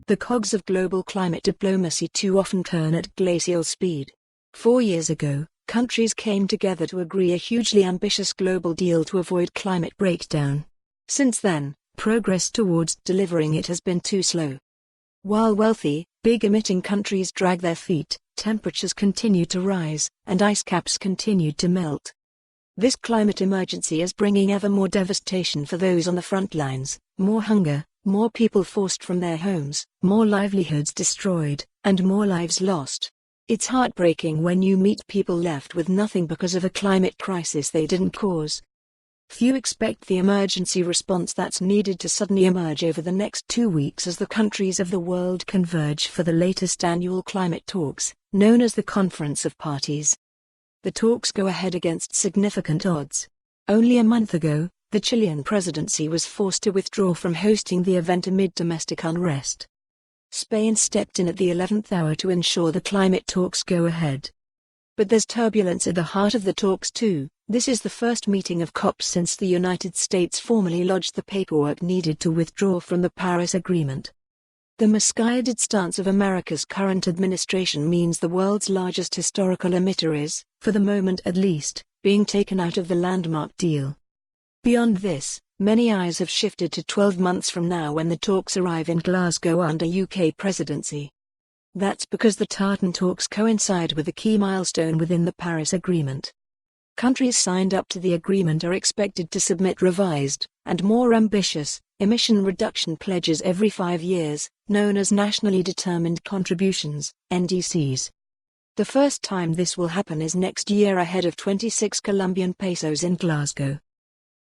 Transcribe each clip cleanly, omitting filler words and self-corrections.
The cogs of global climate diplomacy too often turn at glacial speed. 4 years ago, countries came together to agree a hugely ambitious global deal to avoid climate breakdown. Since then, progress towards delivering it has been too slow. While wealthy, big emitting countries drag their feet, temperatures continue to rise, and ice caps continue to melt. This climate emergency is bringing ever more devastation for those on the front lines, more hunger, more people forced from their homes, more livelihoods destroyed, and more lives lost. It's heartbreaking when you meet people left with nothing because of a climate crisis they didn't cause. Few expect the emergency response that's needed to suddenly emerge over the next 2 weeks as the countries of the world converge for the latest annual climate talks, known as the Conference of Parties. The talks go ahead against significant odds. Only a month ago, the Chilean presidency was forced to withdraw from hosting the event amid domestic unrest. Spain stepped in at the 11th hour to ensure the climate talks go ahead. But there's turbulence at the heart of the talks too. This is the first meeting of COP since the United States formally lodged the paperwork needed to withdraw from the Paris Agreement. The misguided stance of America's current administration means the world's largest historical emitter is, for the moment at least, being taken out of the landmark deal. Beyond this, many eyes have shifted to 12 months from now when the talks arrive in Glasgow under UK presidency. That's because the Tartan talks coincide with a key milestone within the Paris Agreement. Countries signed up to the agreement are expected to submit revised, and more ambitious, emission reduction pledges every 5 years, known as Nationally Determined Contributions, NDCs. The first time this will happen is next year ahead of 26 Colombian pesos in Glasgow.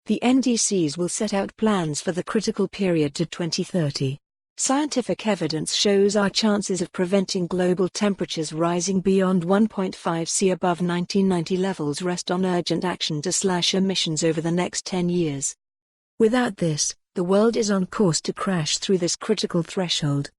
The NDCs will set out plans for the critical period to 2030. Scientific evidence shows our chances of preventing global temperatures rising beyond 1.5 C above 1990 levels rest on urgent action to slash emissions over the next 10 years. Without this, the world is on course to crash through this critical threshold.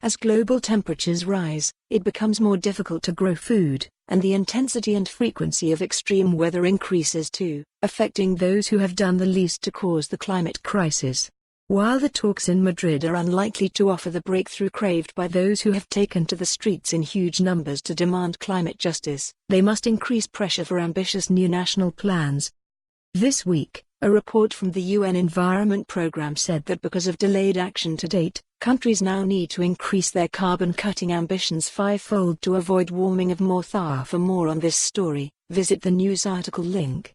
As global temperatures rise, it becomes more difficult to grow food, and the intensity and frequency of extreme weather increases too, affecting those who have done the least to cause the climate crisis. While the talks in Madrid are unlikely to offer the breakthrough craved by those who have taken to the streets in huge numbers to demand climate justice, they must increase pressure for ambitious new national plans. This week, a report from the UN Environment Programme said that because of delayed action to date, countries now need to increase their carbon-cutting ambitions 5-fold to avoid warming of more. For more on this story, visit the news article link.